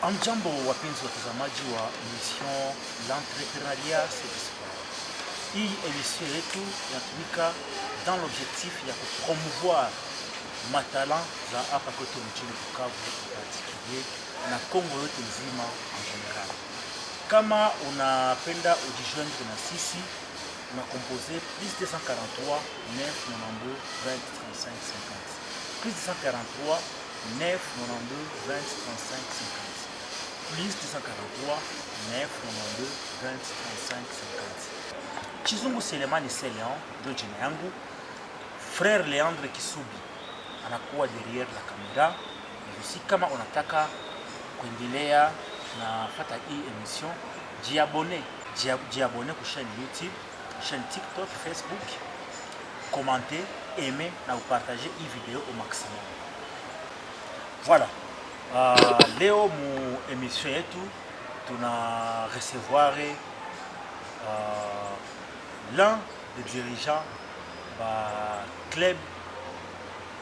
Amjambo wapenzi watazamaji wa emission l'entrepreneuriat c'est du sport. Hii emission yetu inatumika dans l'objectif ya kupromouvoir matalent za hapa kwetu mjini Bukavu particulier na Kongo yote nzima en general. Kama unapenda ujijoindre na sisi, una composé plus 243 992 20 35 50. Plus 243 992 20 35 50. Plus 243 992 20 35 50. Chizungu Selemani Seleon ndio jina yangu. Frère Leandre Kisubi anakuwa derrière la camera. Usi kama unataka kuendelea na fata hii emission, jiabone ku chaîne YouTube, chaîne TikTok, Facebook, commenter, aimer na partager hii video au maximum. Voilà. Leo mu emission yetu tuna recevoir l'un des dirigeants ba club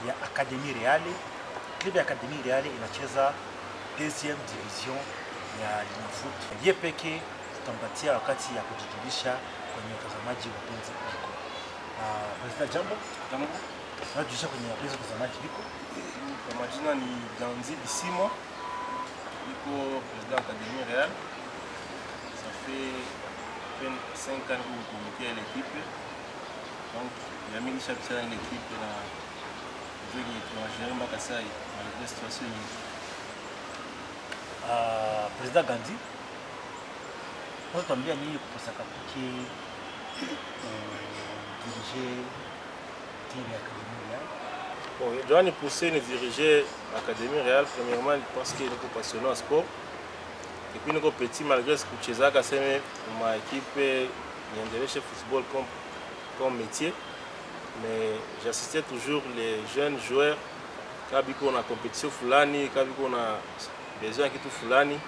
ya Académie Reale. Club ya Académie Reale inacheza deuxième division ya Linafoot. Yeye pekee tutampatia wakati ya kujijulisha kwenye watazamaji wapenzi wako. President jambo. Jambo. Tunajua kwenye wapenzi watazamaji wako. Kwa majina ni Ganzi Bisimo. Niko président Académie Reale. Ça fait à peine 5 ans que je suis à l'équipe. Donc, il y a mis une chapelle dans l'équipe et je vais gérer ma Kassai malgré la situation. Président Ganzi, on t'a bien mis pour sa capacité diriger l'Académie Reale. Bon, je dois nous pousser à diriger l'Académie Reale, premièrement parce qu'il est passionné en sport. Et puis, nous sommes petits, malgré ce que je fais, ma équipe est chez football comme métier. Mais j'assistais toujours les jeunes joueurs. Quand on a compétition fulani, quand on a besoin de tout fulani,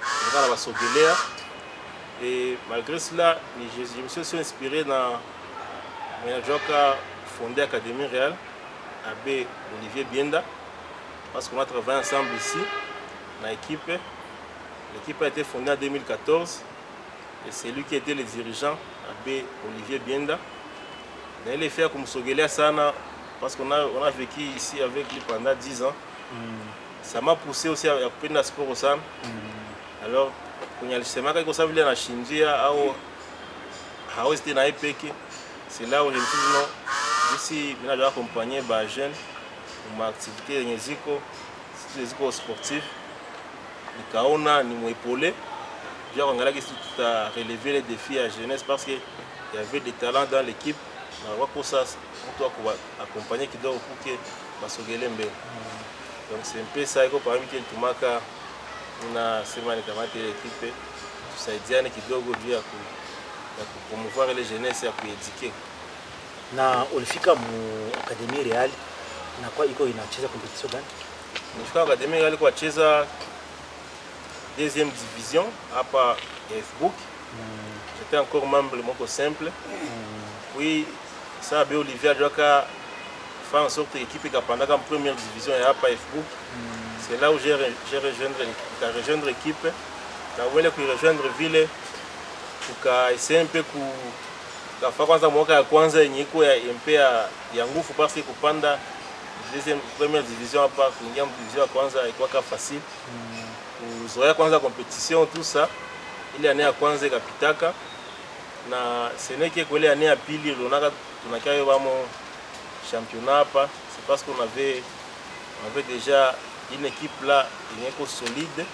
on va s'ogueler. Et malgré cela, je me suis aussi inspiré dans le fondé l'Académie Reale, avec Olivier Bienda, parce qu'on a travaillé ensemble ici, dans l'équipe. L'équipe a été fondée en 2014 et c'est lui qui était le dirigeant, avec Olivier Bienda. Mais il est fait comme Sogelia Sana, parce qu'on a vécu ici avec lui pendant 10 ans. Ça m'a poussé aussi à couper le sport au Sam. Alors, quand il y a le schéma, quand on s'est vu à Shindia, c'est là où je me suis dit non, ici, je vais accompagner les jeunes pour ma activité les sportifs. Je vais épauler. Je vais relever les défis à la jeunesse parce qu'il y avait des talents dans l'équipe. Pour ça, on doit accompagner qui doit pour que Basogelembe. Donc c'est un peu ça que parmi les Tumaka, on a semaine de l'équipe, tout ça Diane qui doit aujourd'hui à promouvoir les jeunesses et à éduquer. Na ulifika mu Académie Reale na kwa iko inacheza competition gani? Nilifika Académie Reale kwa cheza deuxième division hapa Facebook. J'étais encore membre moko simple. Oui, ça a Olivier Adjoka fait en sorte que l'équipe est pendant la première division et à Facebook. C'est là où j'ai rejoindre l'équipe. Là où elle a rejoindre ville pour essayer un peu de faire kwanza mwaka ya kwanza yenye un peu ya nguvu parce que kupanda deuxième première division hapa kuingia division ya kwanza ilikuwa facile. Kuzoea kwanza compétition tout ça. Ile année ya kwanza ikapitaka. Na seneke kwele année ya pili tunakia yo bamo championnat hapa, c'est parce qu'on avait déjà une équipe là qui est solide.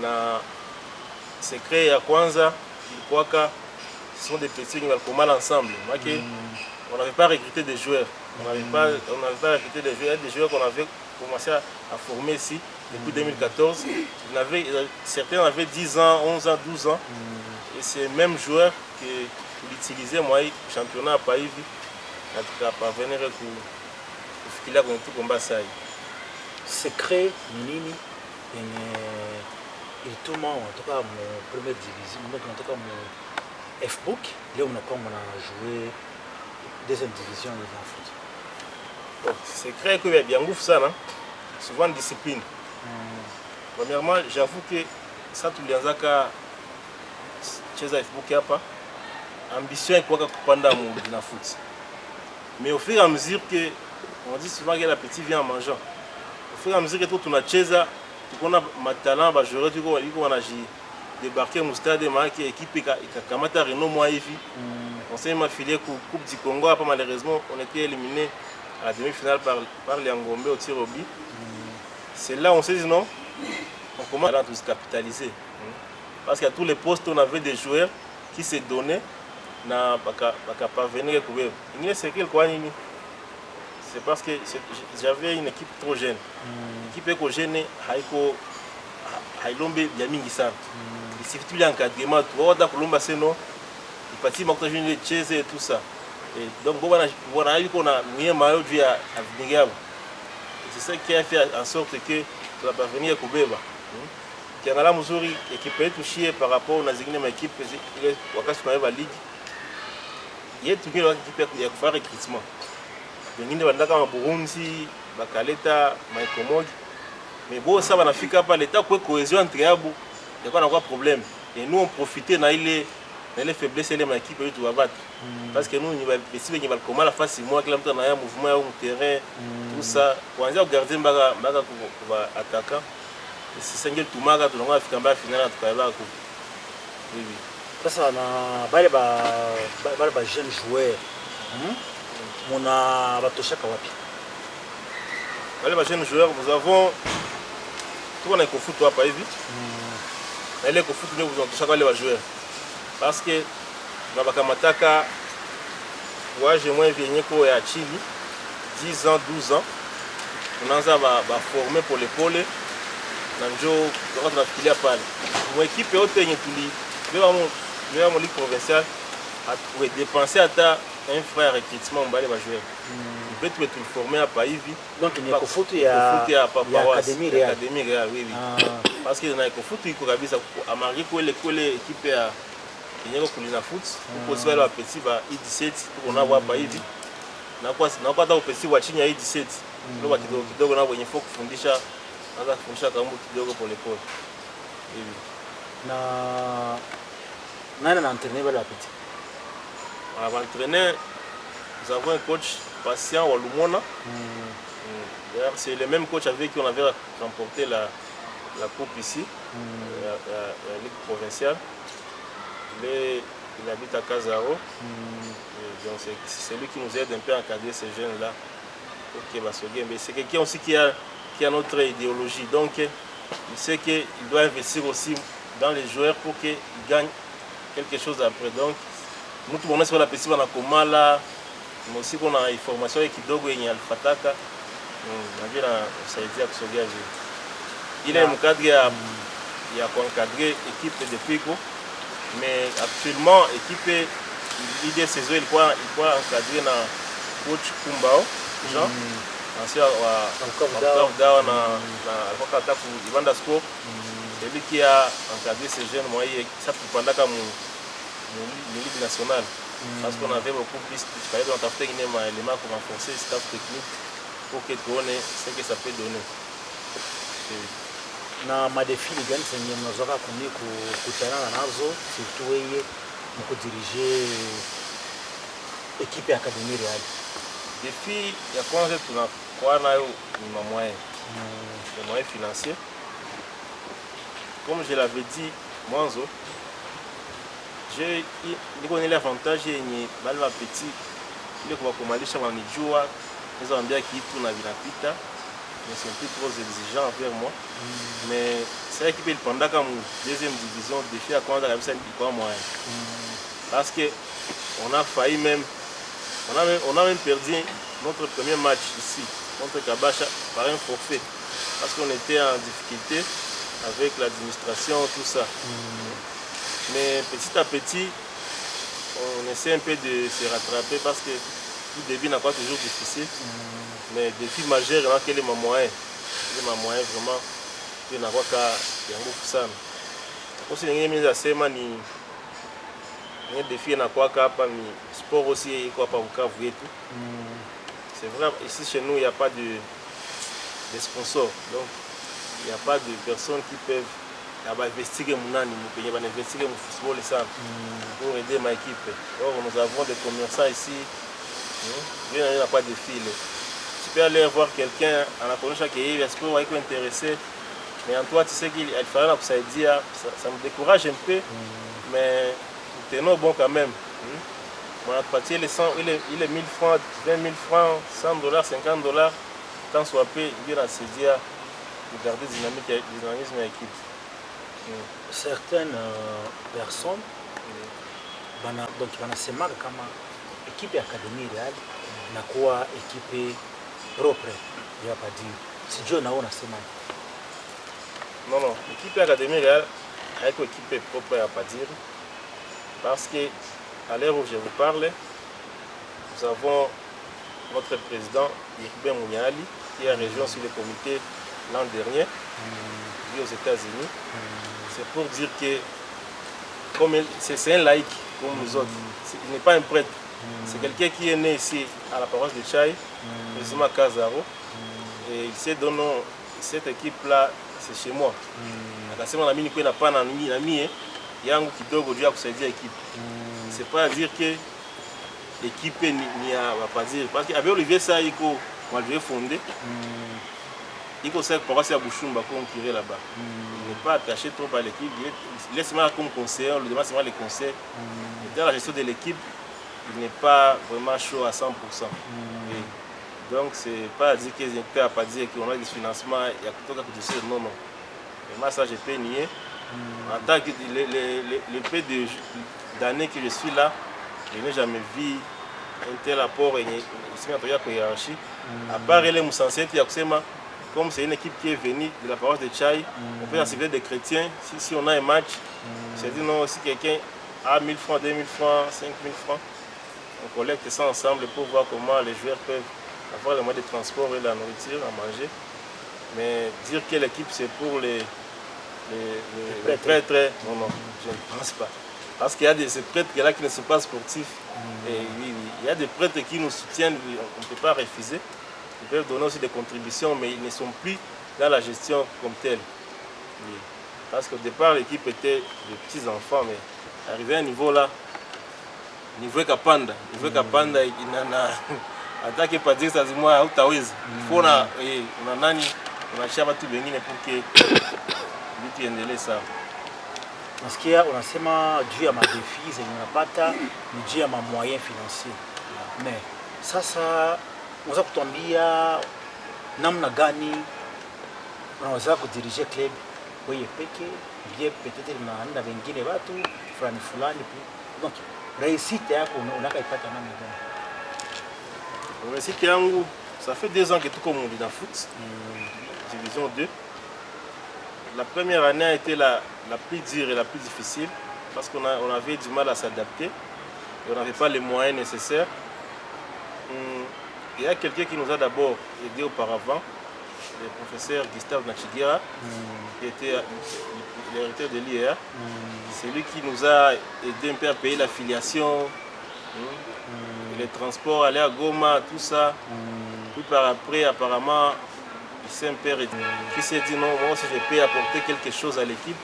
Na secret ya kwanza ilikuwa ce sont des petits qui vont mal ensemble. On n'avait pas recruté des joueurs. On n'avait pas recruté des joueurs qu'on avait commencé à former ici depuis 2014. Certains avaient 10 ans, 11 ans, 12 ans. Et c'est les mêmes joueurs qui l'utilisaient moi championnat à Païvi. En tout cas, parvenir à filer contre tout combat ça. Secret nini et tout le monde en tout cas mon première division, en tout cas mon F-book, là on a joué deuxième division de foot. Bon, secret que bien ouf ça, non? Souvent discipline. Premièrement, j'avoue que ça tulianzaka cheza Facebook hapa, ambition ilikuwa kupanda mu na foot. Mais au fur et à mesure que on dit souvent que l'appétit vient en mangeant. Au fur et à mesure que tout tunacheza, tukona matalent ba joueur tuko wanaji débarquer mu stade maana équipe ikakamata Renault moi hivi. On s'est affilié Coupe du Congo, après malheureusement on était éliminé à la demi-finale par les Angombe au tir au but. C'est là où on s'est dit non, on commence à tous capitaliser. Parce qu'à tous les postes on avait des joueurs qui se donnaient na baka parvenir couper. C'est parce que j'avais une équipe trop jeune. L'équipe est jeune, hailombe ya mingi sana. Il suffit de l'encadrement, tu vois, kulomba seno, il partit makta jeune de chase et tout ça. Et donc voilà, on a mis maillot du à venir. C'est ça qui a fait en sorte que tu vas parvenir à Koubeba. Kiangala mzuri équipe yetu shie par rapport na zingine équipe ile wakati tunaiba ligue. Yetu ngine équipe ya kufanya recrutement. Wengine wanataka kama Burundi, bakaleta Maikomogi. Mais bon ça banafika hapa l'état kwa cohésion entre yabo, il y a quoi problème. Et nous on profitait na ile faiblesse ile ma équipe yetu wa battre. Parce que nous si venye balkoma la face moi kila mtu anaya mouvement ya terrain tout ça kuanzia garder mbaga kwa attaquant. C'est ça ngel tumaga tunanga fika mbaya finale tukaiba ku. Oui. Sasa na bale ba jeunes joueurs. Mona batoshaka wapi? Bale ba jeunes joueurs, nous avons tout on a foot hapa hivi. Na ile foot ndio tunatoshaka wale ba joueurs. Parce que tunabakamataka waje moins vienye ko ya chini 10 ans 12 ans. Tunaanza ba former pour l'épaule. Na njo tunafikiria pale. Mon équipe yote yenye leo mon ligue provinciale a trouvé dépenser ata un frère recrutement mbale ba joueur. On peut tout former à pas hivi. Donc il y a ko foot ya académie Real oui. Parce que na ko foot iko kabisa amari ko ile équipe ya yenye kulina foot pour se faire petit ba I17 on a voir pas hivi. Na kwa hata upesi wa chini ya I17. Ndio kidogo na wenye foko kufundisha anza kufundisha kama kidogo pole pole. Hivi. Na nani entraîner la petite? Avant d'entraîner, nous avons un coach patient Walumona. C'est le même coach avec qui on avait remporté la coupe ici, la Ligue provinciale. Il habite à Kazaro. Donc c'est lui qui nous aide un peu à encadrer ces jeunes-là. Mais c'est quelqu'un aussi qui a notre idéologie. Donc il sait qu'il doit investir aussi dans les joueurs pour qu'ils gagnent quelque chose après. Donc nous tout le monde sur la petite bana komala, mais aussi qu'on a information kidogo yenye alifataka. Navira usaidia kusogea juu. Ile mkadri ya kuencadrer équipe de Pico, mais actuellement équipe l'idée saison ilikuwa encadré na coach Kumbao Jean. Ancien wa Dawa na alikuwa kata ku Ibanda Sport. C'est lui qui a encadré ces jeunes moi ça pendant comme Ligue nationale. Parce qu'on avait beaucoup plus, il fallait qu'on tape des éléments pour renforcer le staff technique pour que tu aies ce que ça peut donner. Na madefi gani zenye mnazoka kukutana nazo surtout wewe mkudiriger équipe ya Académie Real? Défi ya kwanza tunakuwa nayo ni moyens. Les moyens financiers. Comme je l'avais dit mwanzo, j'ai l'avantage yenye bale ba petit ile kwa kumalisha wanijua naweza ambia kitu na vinapita, mais c'est un peu trop exigeant envers moi. Mais c'est l'équipe il pendant comme deuxième division défi à kwanza kabisa ilikuwa moyen. Parce que on a failli même on a même perdu notre premier match ici contre Kabasha par un forfait parce qu'on était en difficulté avec l'administration tout ça. Mais petit à petit, on essaie un peu de se rattraper parce que tout début n'a pas toujours difficile. Mais le défi majeur, c'est les moyens. Les moyens vraiment, il n'y a pas qu'à ça. Aussi, il y a des défis, il y a pas sport aussi, il y a pas de c'est vrai, ici chez nous, il n'y a pas de sponsors. Donc, il n'y a pas de personnes qui peuvent investir dans le football pour aider ma équipe. Or, nous avons des commerçants ici, il n'y a pas de fil. Tu peux aller voir quelqu'un en la connaissance qui est intéressé, mais en toi, tu sais qu'il fallait que ça me décourage un peu, mais nous tenons bon quand même. Mon parti, il est 1000 francs, 20 000 francs, 100 $, 50 $, tant soit peu, il vient à se dire de garder dynamisme à l'équipe. Certaines personnes donc wanasemaka kama ekipe ya Académie Real inakuwa ekipe propre ya Padiri. Sijui nao unasema. Non, l'équipe ya Académie Real est une équipe propre à Padiri parce que à l'heure où je vous parle, nous avons notre président Irben Mouniali qui a rejoint sur le comité l'an dernier, aux États-Unis. C'est pour dire que c'est un laïc comme nous autres. Il n'est pas un prêtre. C'est quelqu'un qui est né ici à la paroisse de Tchaï, précisément à Kazaro. Et il sait donner cette équipe-là, c'est chez moi. C'est pas à dire que l'équipe n'y a pas dire. Parce qu'avec Olivier Saïko, moi je vais fonder. Il faut savoir pourquoi c'est à Bouchoumba qu'on tirait là-bas. Il n'est pas attaché trop à l'équipe. Il laisse seulement comme conseiller, on lui demande seulement les conseils. Dans la gestion de l'équipe, il n'est pas vraiment chaud à 100%. Donc, c'est pas à dire qu'ils n'ont pas dire qu'on a des financements, il y a tout ça, non. Vraiment, ça, je peux nier. En tant que le peu d'années que je suis là, je n'ai jamais vu un tel apport et une hiérarchie. À part les Moussansé, comme c'est une équipe qui est venue de la paroisse de Tchaï, on peut servir des chrétiens. Si on a un match, c'est dit non, si quelqu'un a 1000 francs, 2000 francs, 5000 francs, on collecte ça ensemble pour voir comment les joueurs peuvent avoir les moyens de transport et la nourriture à manger. Mais dire que l'équipe c'est pour les prêtres, non, je ne pense pas. Parce qu'il y a ces prêtres là qui ne sont pas sportifs. Et oui, il y a des prêtres qui nous soutiennent, on ne peut pas refuser. Ils peuvent donner aussi des contributions, mais ils ne sont plus dans la gestion comme telle. Oui. Parce qu'au départ, l'équipe était de petits enfants, mais arrivé à un niveau là, niveau Kapanda, il en a attaqué par dire ça, moi, il faut on a chama tout bengine pour que vitu endelee sawa. Nasikia unasema juu ya madefi zenye unapata ni juu ya moyen financier. Mais sasa unaweza kutuambia namna gani unaweza kudirige club wewe peke bien peut-être na wengine watu fulani. Donc réussite yako unakaipata namna gani? Réussite yangu, ça fait 2 ans que tout comme on dit dans foot. Division 2. La première année a été la plus dure et la plus difficile parce qu'on avait du mal à s'adapter et on n'avait pas les moyens nécessaires. Il y a quelqu'un qui nous a d'abord aidé auparavant, le professeur Gustave Nachigira, qui était l'héritier de l'IR. C'est lui qui nous a aidé un peu à payer l'affiliation, les transports, aller à Goma, tout ça. Puis par après, apparemment, il s'est un peu qui s'est dit non, moi aussi je peux apporter quelque chose à l'équipe.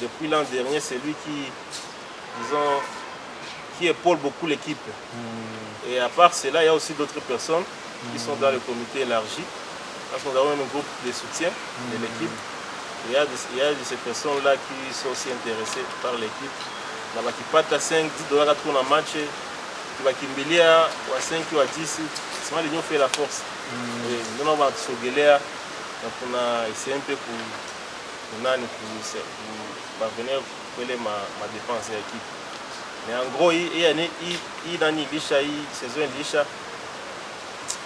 Depuis l'an dernier, c'est lui qui épaule beaucoup l'équipe. Et à part cela, il y a aussi d'autres personnes qui sont dans le comité élargi. Parce que nous avons un groupe de soutien de l'équipe. Il y a de ces personnes-là qui sont aussi intéressées par l'équipe. Qui partent à 5, 10 $ à tourner un match, qui va kimbilia à 5 ou à 10, c'est moi l'union fait la force. Nous on va se guéler, donc on a essayé un peu pour parvenir à ma dépense à l'équipe. Mais en gros,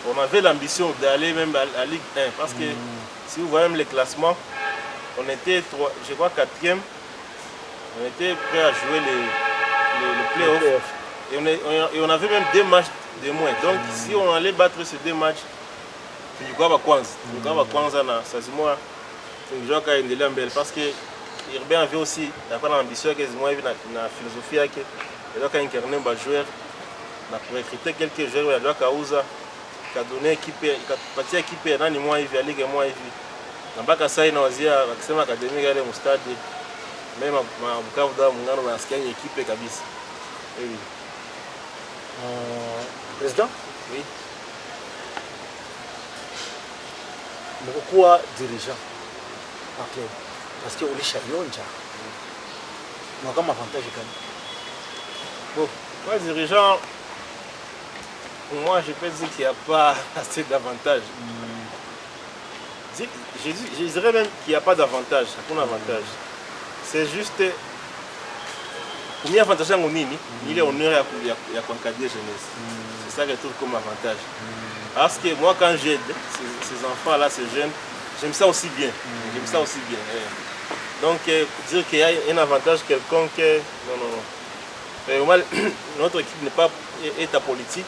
on avait l'ambition d'aller même à Ligue 1 parce que si vous voyez même les classements, on était, je crois, 4e, on était prêt à jouer les playoffs et on avait même 2 matchs de moins. Donc si on allait battre ces 2 matchs, parce que Irben avait aussi l'ambition que la philosophie yake il incarner un joueur pour recruter quelques joueurs il a donné équipe partie équipe nani moi hivi Ligue moi hivi na mpaka sasa inawazia wakisema Académie yale mstadi même Bukavu Dawa Muungano nasikia ni ekipe kabisa. Oui. Président? Oui. Mkokuwa dirigeant en club parce que ulishayonja kama avantage gani? Bon, moi dirigeant, pour moi je peux dire qu'il n'y a pas assez d'avantages. Je dirais même qu'il n'y a pas d'avantage, aucun avantage. C'est juste combien avantage en nini, il est honneur à encadrer jeunesse. C'est ça que je trouve comme avantage. Parce que moi quand j'aide ces enfants là, ces jeunes, j'aime ça aussi bien. J'aime ça aussi bien. Donc dire qu'il y a un avantage quelconque, non. Notre équipe n'est pas politique.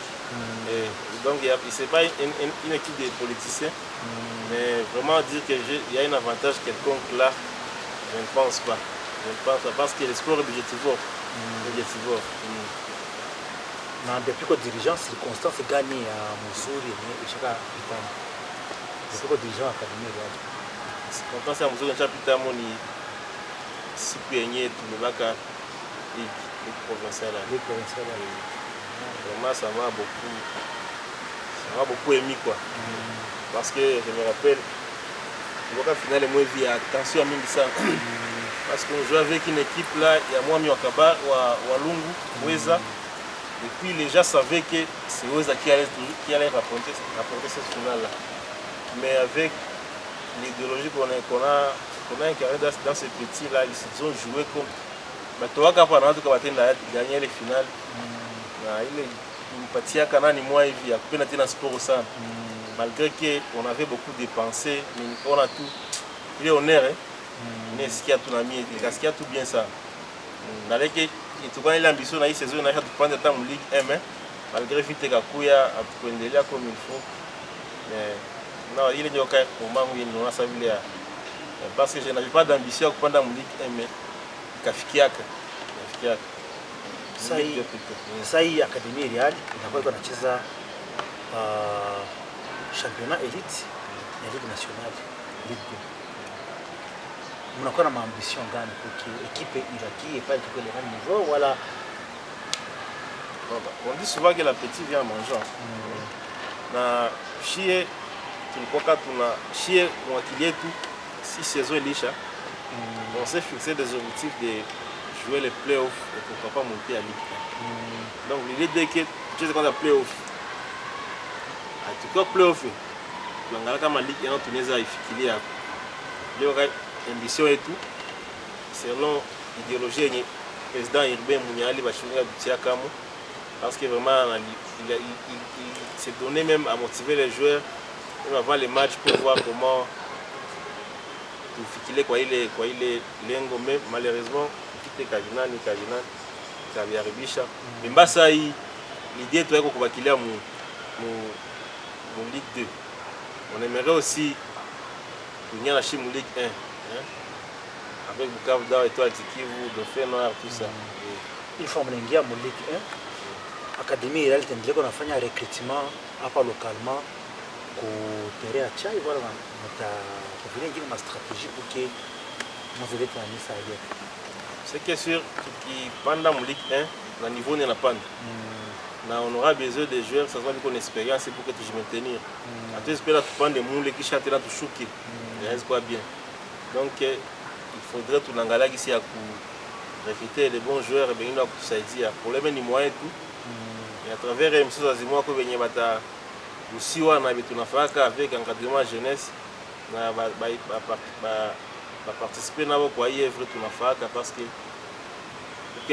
Donc ce n'est pas une équipe de politiciens. Mais vraiment dire qu'il y a un avantage quelconque là, je ne pense pas. Je ne pense pas parce que le sport est objectivore. Depuis que dirigeant, circonstance gagnée à Muzuri et chaque pitamo. Depuis que dirigeant Académie Réal. Circonstance à Muzuri et chaque pitamo ni siku yenye tumebaka ligue provinciale. Vraiment ça m'a beaucoup émis quoi. Parce que je me rappelle, le final est moins vu attention à Mingisa. Parce qu'on jouait avec une équipe là, il y a moi Miwakaba, Walungu, Weza. Et puis les gens savaient que c'est Weza qui allait rapporter cette finale là. Mais avec l'idéologie qu'on a incarnée dans ces petits là, ils ont joué comme. Mais toi, quand on a gagné les finales, il y a un sport au sein. Malgré qu'on avait beaucoup dépensé, mais on a tout. Il est honneur, mais est-ce qu'il y a tout ami, est-ce qu'il y a tout bien ça? Malgré que tu connais l'ambition, il y a saison, il y a tout prendre de temps en Ligue 1, malgré que tu as appris comme il faut. Mais non, il est au moment où il a sa vie. Parce que je n'avais pas d'ambition pour prendre en Ligue 1, mais Kafikiaka. Ça y est, Académie Réal, il a pas championnat élite ya Ligue nationale, Ligue 2. Mnakuwa na maambition gani pour l'équipe ibakie pas équipe le même niveau voilà. On dit souvent que la petite vient en mangeant. Na chie tulikuwa tuna chie mwakili yetu si saison ilisha. On s'est fixé des objectifs de jouer les playoffs et pourquoi pas monter à Ligue 1. Donc l'idée que tu sais quand la playoff en tout cas playoff tunaangalia kama Ligue 1 tunaweza ifikiria leo ambition yetu selon idéologie yenye président Irben Munyali bashunga bitia kama parce que vraiment il s'est donné même à motiver les joueurs même avant les matchs pour voir comment tufikirie kwa ile lengo mais malheureusement kite kajina kabiaribisha mbasa hii l'idée tu yako kubakilia mu Ligue 2. On aimerait aussi venir la Chine Ligue 1. Avec Bukavu Dawa, Étoile Kivu, Dauphin Noir, tout ça. Une fois qu'on est en Ligue 1, Académie Réal a fait un recrutement localement pour terrain à Tchai. Voilà, on a une stratégie pour que nous ayons ça ailleurs. C'est que sûr que pendant la Ligue 1, le niveau n'est pas. On aura besoin des joueurs, ça soit une expérience pour que tu me maintenir. Tu espères prendre des moules qui chantent là, tu choquer. C'est quoi bien. Donc il faudrait tout l'angala ici à recruter les bons joueurs et bien là pour ça dire. Le problème est moyen tout. Et à travers les choses azimwa ko benye bata aussi wana bitu nafaka avec encadrement jeunesse na ba participer nabo kwa hii œuvre tunafaka parce que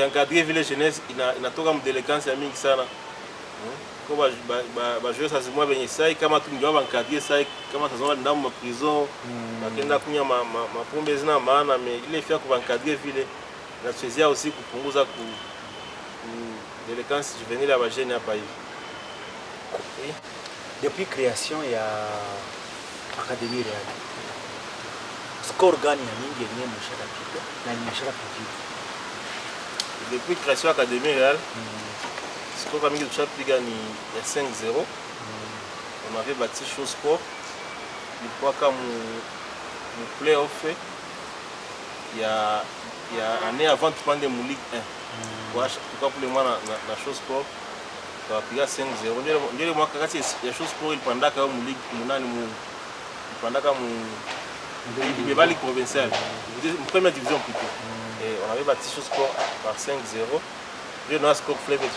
encadrer vile jeunesse inatoka mdéléquence ya mingi sana. Kwa ba jouer ça zimwa benye sai kama tungiwa bankadrer sai kama tazama ndamo ma prison bakenda kunya ma pombe zina maana mais ile fait ku bankadrer vile na faisait aussi kupunguza ku déléquence juvénile à bajene hapa hivi. Depuis création ya Académie Réal score gani ya mingi yenyewe mshaka kitu na mshaka kitu. Depuis création Académie Réal score mingi tushapiga ni ya 5-0. On avait bâti Show Sport ilikuwa kama mon playoff ya année avant tupande mu Ligue 1 kwa pour le mois na Show Sport tukapiga 5-0 ndio mwaka kati ya Show Sport ilipandaka mu Ligue munani mu ilipandaka mu Ligue provinciale première division plutôt et on avait battu Show Sport par 5-0 ndio na score fleuve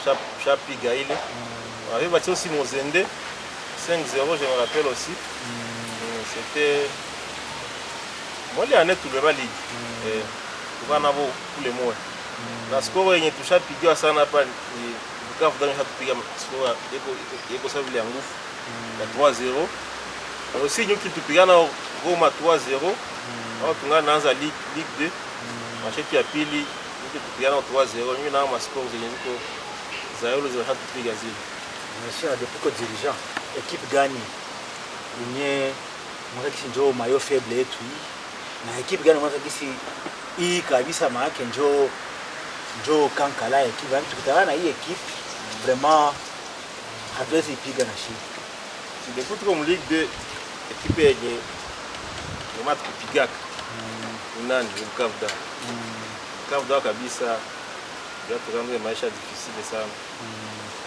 chapiga ile on avait battu aussi Mozende 5-0 je me rappelle aussi c'était moi les années tout le Ligue et on a pour les mois la score yenye tushapigiwa sana hapa ni Bukavu Danger tupiga score yeko sawa vile nguvu ya 3-0 aussi nyuki tupigana Goma 3-0 au tungana naanza Ligue 2 machetu ya pili nyuki tupigana 3-0 nyuki na ma score zenye ziko za yolo za tupiga zile. Monsieur depuis que dirigeant équipe gani yenye mwaka kisi njoo mayo faible yetu na equipe gani mwaka kisi hii kabisa maana njoo kankala equipe yani tukutana na hii equipe vraiment hatuwezi ipiga na shida. Si depuis comme Ligue 2 equipe yenye vraiment tupigaka nani Bukavu Bukavu kabisa ya tukaanza maisha difficile sana.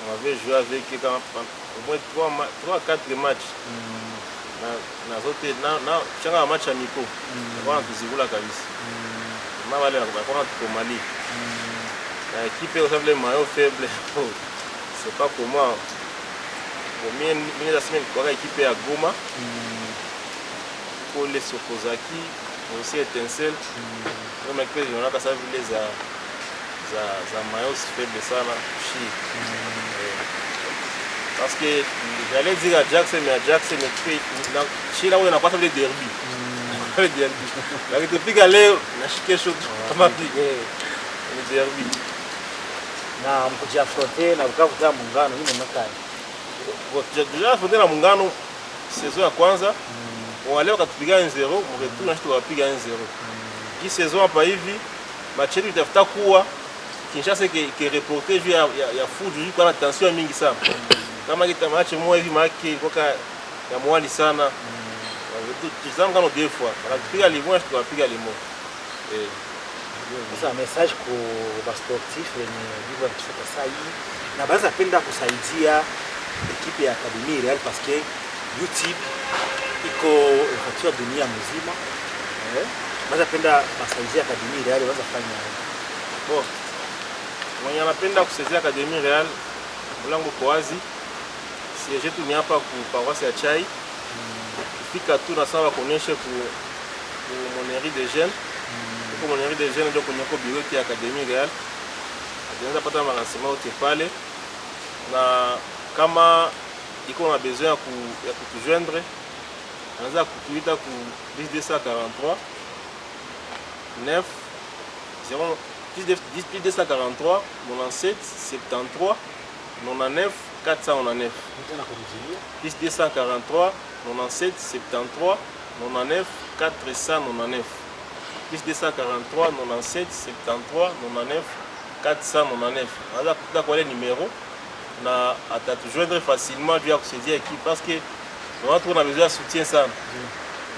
On avait joué avec au moins 3-4 matchs. Na changa match amico. Kwa tuzigula kabisa. Mama wale wakona tuko Mali. La équipe est aussi maillot faible. C'est pas pour moi. Pour moi la semaine kwa équipe ya Goma. Pour les Sokozaki, aussi Étincelle. On m'a fait on a ça vile za maillot faible sana chi. Parce que j'allais dire à Jackson, mais Jackson chez là où on n'a pas fait de derby. Le derby. La République allait acheter quelque chose comme le derby. Na mkuja affronter na Bukavu kama muungano hii mnakaa. Déjà affronter na muungano saison ya kwanza. Wale wakatupiga 1-0, mretu na tukapiga 1-0. Hii saison hapa hivi match yetu itafuta kuwa Kinshasa qui reporté juu ya foot juu kwa tension mingi sana. Kama kita match moja hivi maki koka ya mwali sana. Tuzama kama deux fois. Tunapiga limon tukapiga limon. Sasa message kwa sportif wenye vivo wanataka sasa hii na baadhi napenda kusaidia ekipe ya Academy Real parce que YouTube iko ifuatiwa dunia mzima. Baadhi napenda kusaidia Academy Real baadhi fanya. Bon. Mwenye anapenda kusaidia Academy Real mlango kwa wazi. Siège tu ni hapa ku paroisse ya Chai. Fika tu na sawa kuonyesha ku monnerie des jeunes. Pour monnerie des jeunes ndio kwenye bureau ya Academy Real. Ataanza pata renseignement wote pale. Na kama iko na besoin ya kutujoindre, anaanza kutuita ku 243 9 0 243 97 73 99 499. 243 97 73 99 499. 243 97 73 99 499. Anaanza kutuita kwa ile numéro na atatujoindre facilement via kusaidia équipe parce que on a besoin de soutien sana.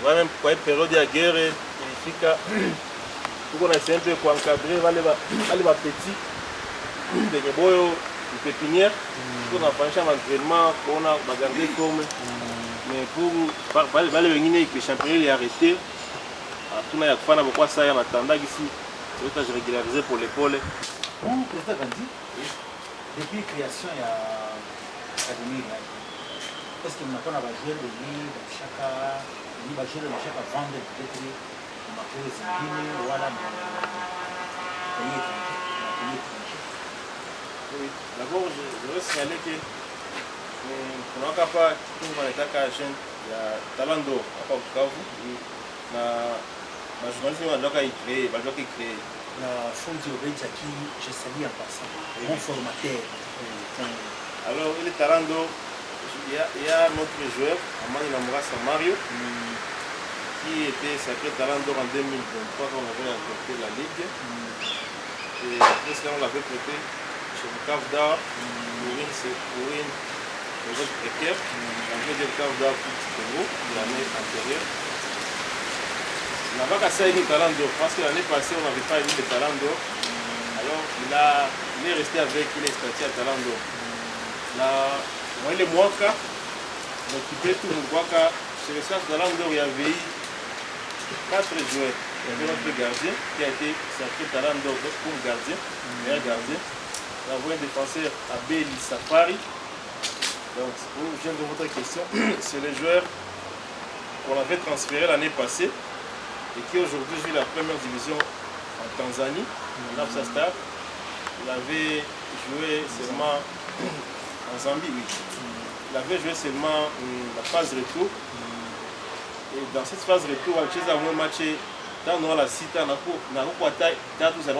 Même kwa hii période ya guerre ilifika tuko na sempre kwa encadrer wale ba petits benye boyo pépinière tunafanyisha entraînement kuona bagarder comme mais pour wale wengine que championnat est arrêté tuna ya kufanya kwa sasa ya matanda gisi tuta régulariser pour l'épaule. Président Gandhi, depuis création ya Academy Real, est-ce que mnakuwa na bajere ni bajere mshaka vendre peut-être makoe zingine wala oui, d'abord je veux signaler que kuna hapa kitu wanataka jeune ya Talando hapa Bukavu na journaliste wanataka créer na fundi obenja qui je salue en passant mon formateur. Alors il est Talando, il y a notre joueur Amani Namurasa Mario qui était sacré Talando en 2023 quand on avait remporté la Ligue. Et après cela on l'avait prêté chez Bukavu Dawa pour une période précaire. On avait des Bukavu Dawa pour l'année antérieure. n'a pas cassé une talent d'or parce que l'année passée on n'avait pas eu de talent d'or. Alors il est resté avec, il est statut à talent d'or. Là, moi les mois cas, m'occuper tout le mois cas, sur le sens talent d'or il y avait eu 4 joueurs. Il y avait notre gardien qui a été sacré talent d'or comme gardien, meilleur gardien. Nous avons un défenseur Abel Safari. Donc, pour revenir de votre question, c'est le joueur qu'on avait transféré l'année passée et qui aujourd'hui joue la première division en Tanzanie, Napsa Star. Il avait joué seulement en Zambie, oui. Il avait joué seulement la phase retour. Et dans cette phase retour, il a un match dans la cité, il a un match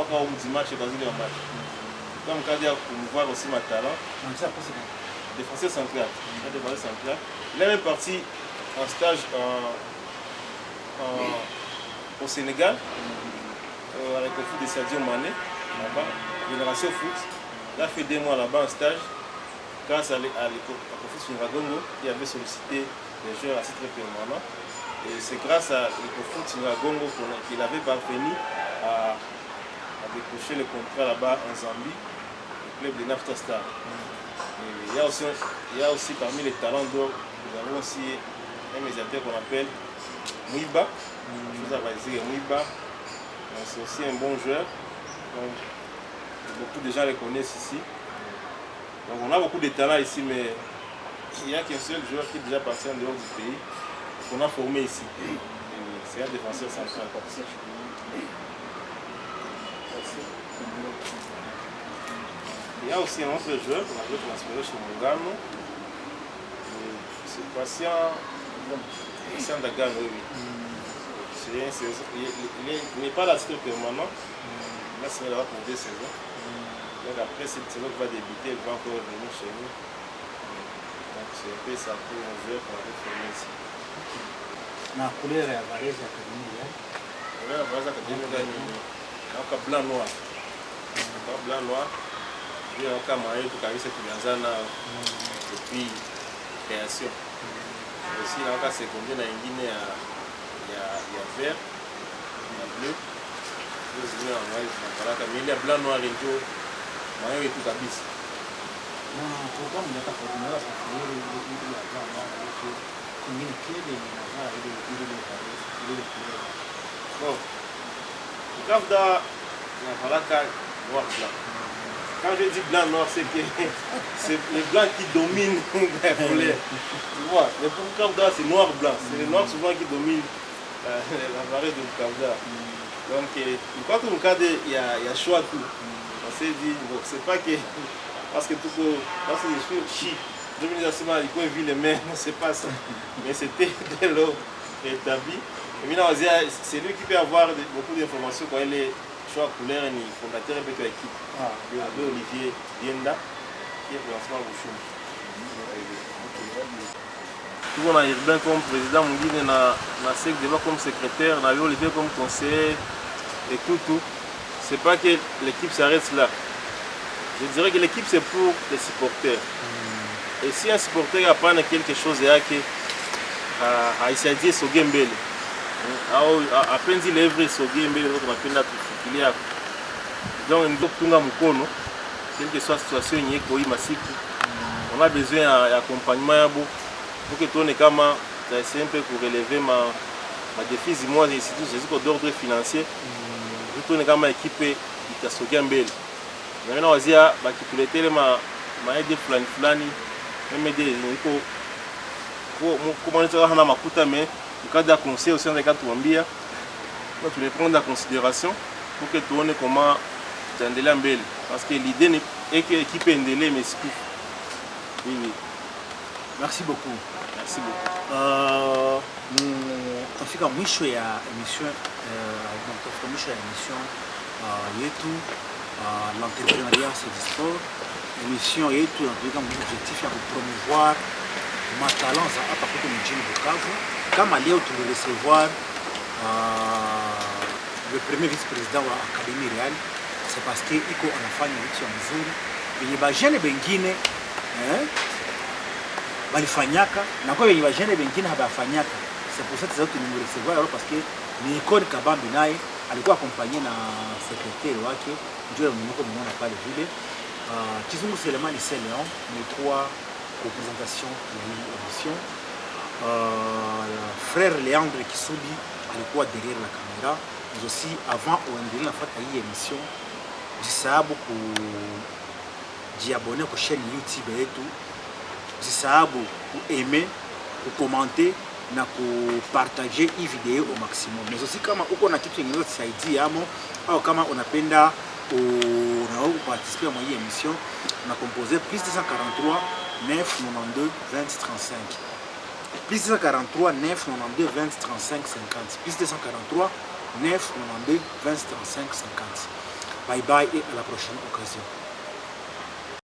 dans une match. Donc, il a voir aussi ma talent. Défenseur central. Il est même parti en stage au Sénégal, avec le foot de Sadio Mané, là-bas, Génération Foot. Il a fait 2 mois là-bas en stage, grâce à l'Ecofut Nyiragongo qui avait sollicité les joueurs à titre permanent. Et c'est grâce à l'Ecofut Nyiragongo qu'il avait parvenu à décrocher le contrat là-bas en Zambie, le club de Napsa Star. Il y a aussi parmi les talents d'or, nous avons aussi un médiateur qu'on appelle Mouiba. Je vous avais dit Mouiba. C'est aussi un bon joueur. Donc, beaucoup de gens le connaissent ici. Donc on a beaucoup de talents ici, mais il n'y a qu'un seul joueur qui est déjà parti en dehors du pays, qu'on a formé ici. C'est un défenseur central. Il y a aussi un autre joueur qu'on avait transféré chez Mongano. C'est Patient Dagano, oui. Il n'est pas là titre permanent. Là, c'est là pour 2 saisons. Donc après cette saison qui va débuter, il va encore revenir chez nous. Donc c'est un peu ça pour un joueur qu'on avait formé ici. La couleur est à Varese Académie. La couleur est à Varese Académie. Donc blanc noir. Blanc noir. Il y a un camarade qui a eu cette Miazana depuis création. Aussi, il y a un secondaire dans Guinée, il y a vert, il y a bleu. Mais il y a blanc noir et tout. Il y a tout kabisa. Bon, le Kavda, il y a noir blanc. Quand je dis blanc noir, c'est que c'est le blanc qui domine la couleur. Tu vois, le Kavda c'est noir blanc. C'est le noir souvent qui domine la variété du Kavda. Donc, je crois que dans le cas il y a choix tout. On s'est dit, bon, c'est pas que parce que tout parce que je suis chic. Je me disais seulement, il faut vivre les mains, non, c'est pas ça. Mais c'était dès lors établi. Et maintenant, c'est lui qui peut avoir beaucoup d'informations quand il est choix couleur et fondateur de l'équipe. Olivier Dienda, qui est pour l'instant au Bouchoum. Tout le monde a Urbain comme président, Mungine na SEC débat comme secrétaire, on avait Olivier comme conseiller et tout. C'est pas que l'équipe s'arrête là. Je dirais que l'équipe c'est pour les supporters. Et si un supporter apprend quelque chose, il y a que à essayer ce game à peine dit l'œuvre ce game on appelle la tufikilia. Donc ndio tunga mkono quelle que soit la situation yenye iko hii masiku. On a besoin d'accompagnement yabo pour que tuone kama essayer un peu pour relever ma défi moi et surtout c'est d'ordre financier. Tuone kama equipe itasogea mbele. Na mimi wazia bakituletele aide fulani même des iko comment on a makuta mais au cas de conseil aussi on a tuambia tu les prendre en considération pour que tu vois comment t'endeler mbele parce que l'idée est que l'équipe endelee mais c'est oui. Merci beaucoup. Merci beaucoup. Tunafika mwisho ya emission yetu l'entrepreneuriat c'est du sport. Émission yetu inatuweka objectif ya kupromouvoir matalent za hapa kwetu mjini Bukavu. Kama leo tulirecevoir le premier vice-président wa Académie Real, c'est parce que iko anafanya vitu mzuri yenye bajene bengine balifanyaka na kwa yenye bajene bengine habafanyaka. C'est pour ça que nous recevoir parce que ni Icon Kabambi naye alikuwa akompanye na secrétaire wake ndio mnako mnaona pale vile. Kizungu Selemani Leon ni trois représentation ya hii émission. Frère Leandre Kisudi alikuwa derrière la caméra. Mais aussi avant uendelee nafuata hii émission, usisahau kujiabonner kwa chaîne YouTube yetu. Usisahau kuaimer, kucomenter na kupartager hii video au maximum. Mais aussi kama uko na kitu kingine kusaidia amo au kama unapenda unaweza participer à hii émission, na composer plus 243 992 20 35. Plus 243 992 20 35 50. Plus 243 992 20 35 50. Bye bye et à la prochaine occasion.